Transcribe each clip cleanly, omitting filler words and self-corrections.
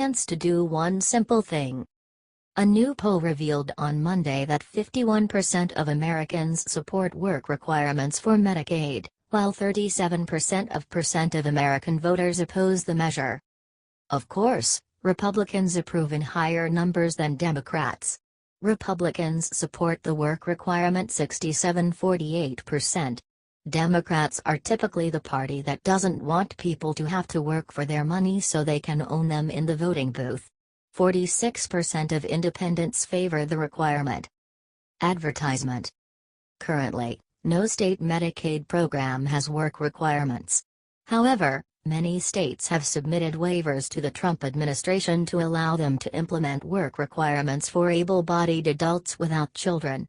to do one simple thing. A new poll revealed on Monday that 51% of Americans support work requirements for Medicaid, while 37% of American voters oppose the measure. Of course, Republicans approve in higher numbers than Democrats. Republicans support the work requirement 67-48%. Democrats are typically the party that doesn't want people to have to work for their money so they can own them in the voting booth. 46% of independents favor the requirement. Advertisement. Currently, no state Medicaid program has work requirements. However, many states have submitted waivers to the Trump administration to allow them to implement work requirements for able-bodied adults without children.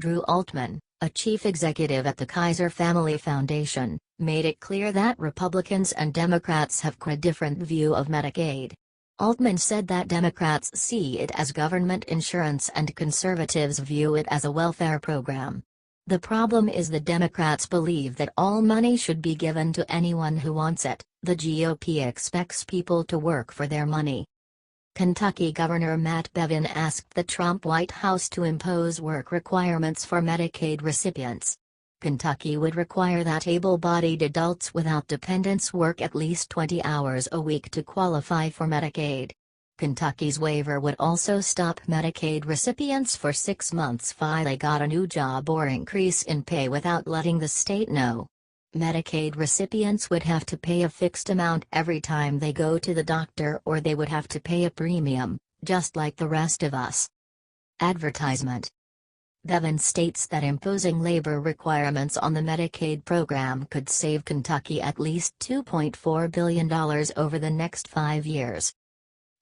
Drew Altman, a chief executive at the Kaiser Family Foundation, made it clear that Republicans and Democrats have a different view of Medicaid. Altman said that Democrats see it as government insurance and conservatives view it as a welfare program. The problem is the Democrats believe that all money should be given to anyone who wants it. The GOP expects people to work for their money. Kentucky Governor Matt Bevin asked the Trump White House to impose work requirements for Medicaid recipients. Kentucky would require that able-bodied adults without dependents work at least 20 hours a week to qualify for Medicaid. Kentucky's waiver would also stop Medicaid recipients for 6 months while they got a new job or increase in pay without letting the state know. Medicaid recipients would have to pay a fixed amount every time they go to the doctor, or they would have to pay a premium, just like the rest of us. Advertisement. Bevin states that imposing labor requirements on the Medicaid program could save Kentucky at least $2.4 billion over the next 5 years.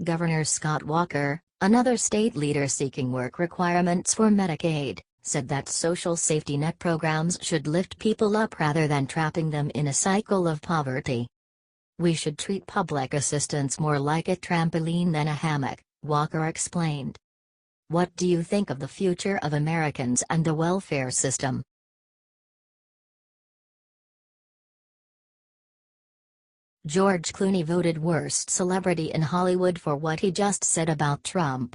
Governor Scott Walker, another state leader seeking work requirements for Medicaid, said that social safety net programs should lift people up rather than trapping them in a cycle of poverty. "We should treat public assistance more like a trampoline than a hammock," Walker explained. What do you think of the future of Americans and the welfare system? George Clooney voted worst celebrity in Hollywood for what he just said about Trump.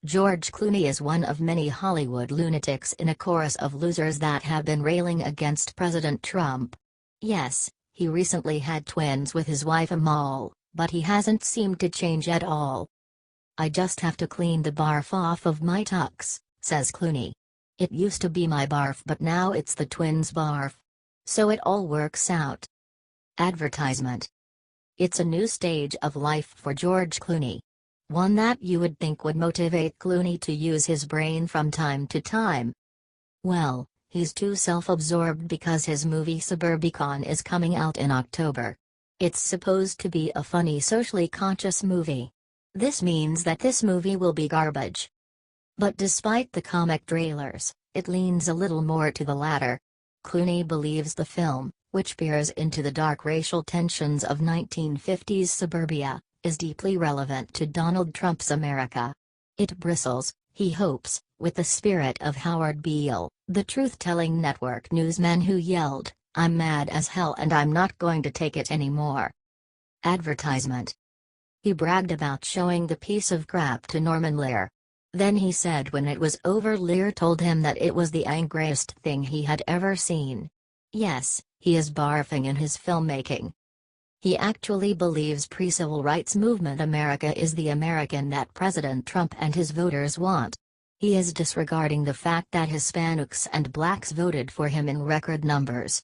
George Clooney is one of many Hollywood lunatics in a chorus of losers that have been railing against President Trump. Yes, he recently had twins with his wife Amal, but he hasn't seemed to change at all. "I just have to clean the barf off of my tux," says Clooney. "It used to be my barf, but now it's the twins' barf. So it all works out." Advertisement. It's a new stage of life for George Clooney. One that you would think would motivate Clooney to use his brain from time to time. Well, he's too self-absorbed because his movie Suburbicon is coming out in October. It's supposed to be a funny, socially conscious movie. This means that this movie will be garbage. But despite the comic trailers, it leans a little more to the latter. Clooney believes the film, which peers into the dark racial tensions of 1950s suburbia, is deeply relevant to Donald Trump's America. It bristles, he hopes, with the spirit of Howard Beale, the truth-telling network newsman who yelled, "I'm mad as hell and I'm not going to take it anymore." Advertisement. He bragged about showing the piece of crap to Norman Lear. Then he said when it was over, Lear told him that it was the angriest thing he had ever seen. Yes, he is barfing in his filmmaking. He actually believes pre-civil rights movement America is the American that President Trump and his voters want. He is disregarding the fact that Hispanics and blacks voted for him in record numbers.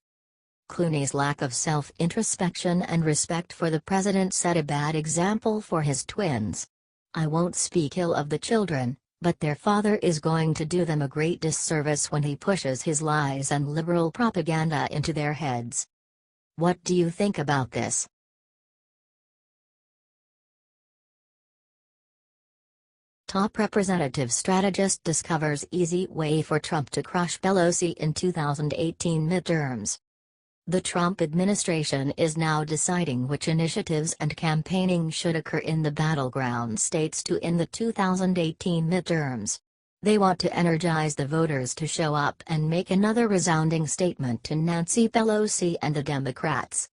Clooney's lack of self-introspection and respect for the president set a bad example for his twins. "I won't speak ill of the children, but their father is going to do them a great disservice when he pushes his lies and liberal propaganda into their heads." What do you think about this? Top Representative strategist discovers easy way for Trump to crush Pelosi in 2018 midterms. The Trump administration is now deciding which initiatives and campaigning should occur in the battleground states to in the 2018 midterms. They want to energize the voters to show up and make another resounding statement to Nancy Pelosi and the Democrats.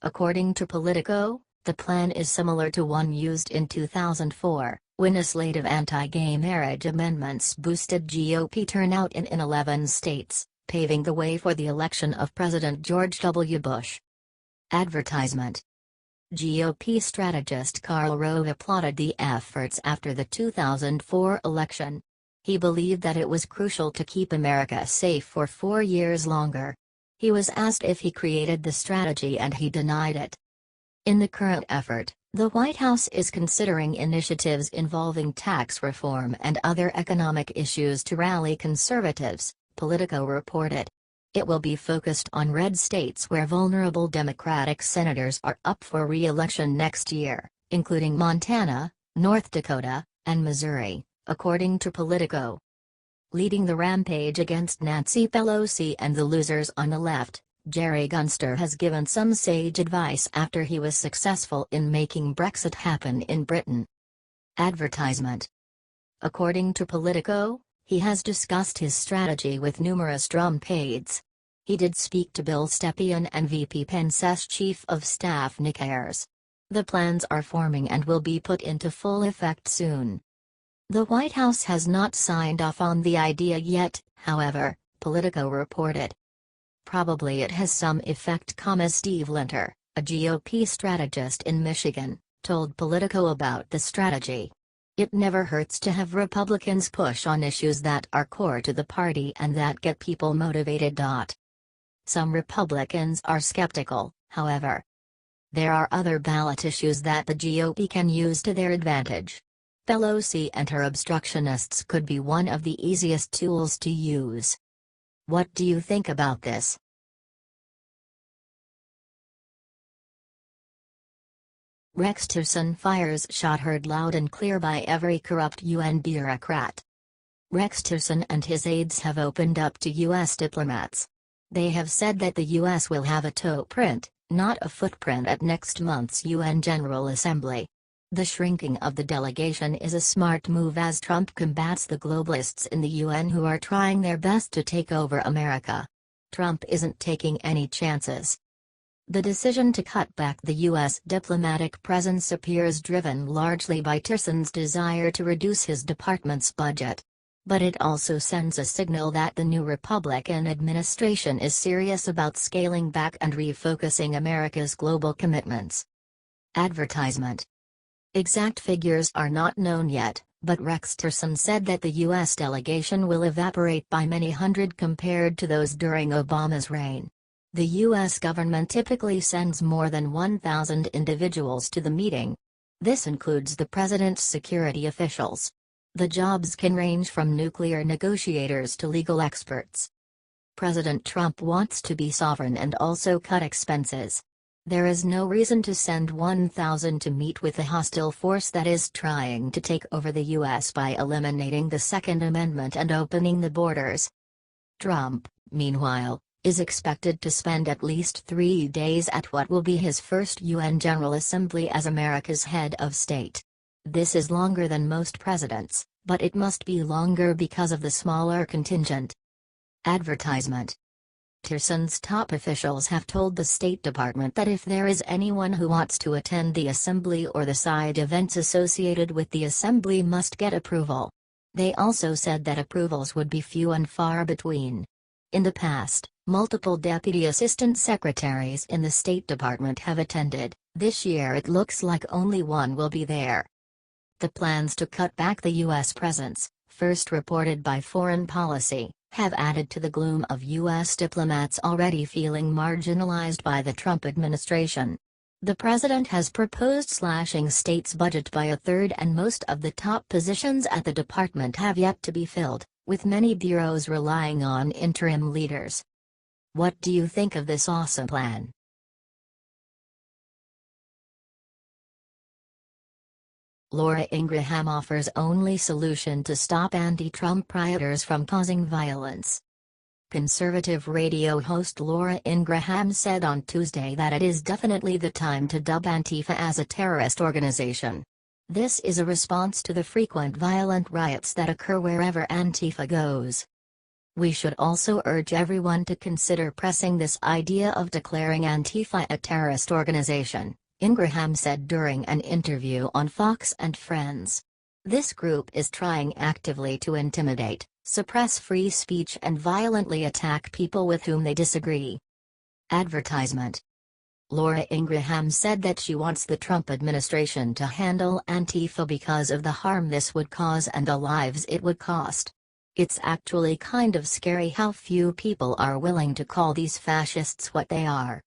According to Politico, The plan is similar to one used in 2004, when a slate of anti-gay marriage amendments boosted GOP turnout in 11 states, paving the way for the election of President George W. Bush. Advertisement. GOP strategist Karl Rove applauded the efforts after the 2004 election. He believed that it was crucial to keep America safe for 4 years longer. He was asked if he created the strategy and he denied it. In the current effort, the White House is considering initiatives involving tax reform and other economic issues to rally conservatives, Politico reported. It will be focused on red states where vulnerable Democratic senators are up for re-election next year, including Montana, North Dakota, and Missouri, according to Politico. Leading the rampage against Nancy Pelosi and the losers on the left, Jerry Gunster has given some sage advice after he was successful in making Brexit happen in Britain. Advertisement. According to Politico, he has discussed his strategy with numerous Trump aides. He did speak to Bill Stepien and VP Pence's Chief of Staff Nick Ayers. The plans are forming and will be put into full effect soon. The White House has not signed off on the idea yet, however, Politico reported. Probably it has some effect, Steve Linter, a GOP strategist in Michigan, told Politico about the strategy. It never hurts to have Republicans push on issues that are core to the party and that get people motivated. Some Republicans are skeptical, however. There are other ballot issues that the GOP can use to their advantage. Pelosi and her obstructionists could be one of the easiest tools to use. What do you think about this? Rex Tillerson fires shot heard loud and clear by every corrupt UN bureaucrat. Rex Tillerson and his aides have opened up to U.S. diplomats. They have said that the U.S. will have a toe print, not a footprint, at next month's UN General Assembly. The shrinking of the delegation is a smart move as Trump combats the globalists in the UN who are trying their best to take over America. Trump isn't taking any chances. The decision to cut back the U.S. diplomatic presence appears driven largely by Tillerson's desire to reduce his department's budget. But it also sends a signal that the new Republican administration is serious about scaling back and refocusing America's global commitments. Advertisement. Exact figures are not known yet, but Rex Tillerson said that the U.S. delegation will evaporate by many hundred compared to those during Obama's reign. The U.S. government typically sends more than 1,000 individuals to the meeting. This includes the president's security officials. The jobs can range from nuclear negotiators to legal experts. President Trump wants to be sovereign and also cut expenses. There is no reason to send 1,000 to meet with a hostile force that is trying to take over the U.S. by eliminating the Second Amendment and opening the borders. Trump, meanwhile, is expected to spend at least 3 days at what will be his first UN General Assembly as America's head of state. This is longer than most presidents, but it must be longer because of the smaller contingent. Advertisement. Tillerson's top officials have told the State Department that if there is anyone who wants to attend the assembly or the side events associated with the assembly must get approval. They also said that approvals would be few and far between. In the past, multiple deputy assistant secretaries in the State Department have attended. This year it looks like only one will be there. The plans to cut back the U.S. presence, first reported by Foreign Policy, have added to the gloom of U.S. diplomats already feeling marginalized by the Trump administration. The president has proposed slashing state's budget by a third, and most of the top positions at the department have yet to be filled, with many bureaus relying on interim leaders. What do you think of this awesome plan? Laura Ingraham offers only solution to stop anti-Trump rioters from causing violence. Conservative radio host Laura Ingraham said on Tuesday that it is definitely the time to dub Antifa as a terrorist organization. This is a response to the frequent violent riots that occur wherever Antifa goes. We should also urge everyone to consider pressing this idea of declaring Antifa a terrorist organization, Ingraham said during an interview on Fox and Friends. This group is trying actively to intimidate, suppress free speech and violently attack people with whom they disagree. Advertisement. Laura Ingraham said that she wants the Trump administration to handle Antifa because of the harm this would cause and the lives it would cost. It's actually kind of scary how few people are willing to call these fascists what they are.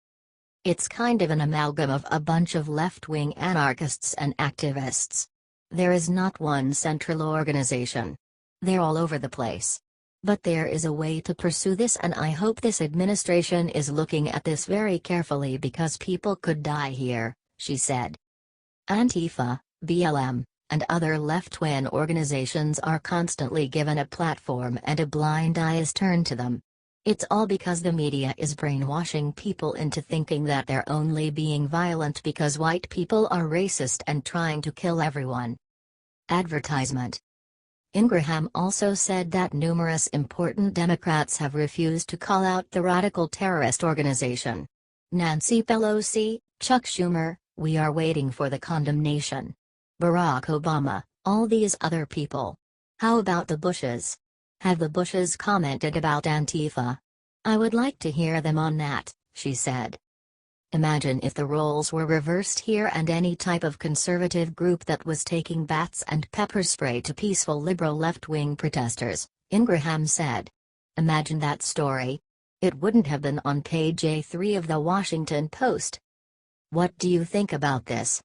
It's kind of an amalgam of a bunch of left-wing anarchists and activists. There is not one central organization. They're all over the place. But there is a way to pursue this, and I hope this administration is looking at this very carefully because people could die here, she said. Antifa, BLM, and other left-wing organizations are constantly given a platform and a blind eye is turned to them. It's all because the media is brainwashing people into thinking that they're only being violent because white people are racist and trying to kill everyone. Advertisement. Ingraham also said that numerous important Democrats have refused to call out the radical terrorist organization. Nancy Pelosi, Chuck Schumer, we are waiting for the condemnation. Barack Obama, all these other people. How about the Bushes? Have the Bushes commented about Antifa? I would like to hear them on that, she said. Imagine if the roles were reversed here and any type of conservative group that was taking bats and pepper spray to peaceful liberal left-wing protesters, Ingraham said. Imagine that story. It wouldn't have been on page A3 of the Washington Post. What do you think about this?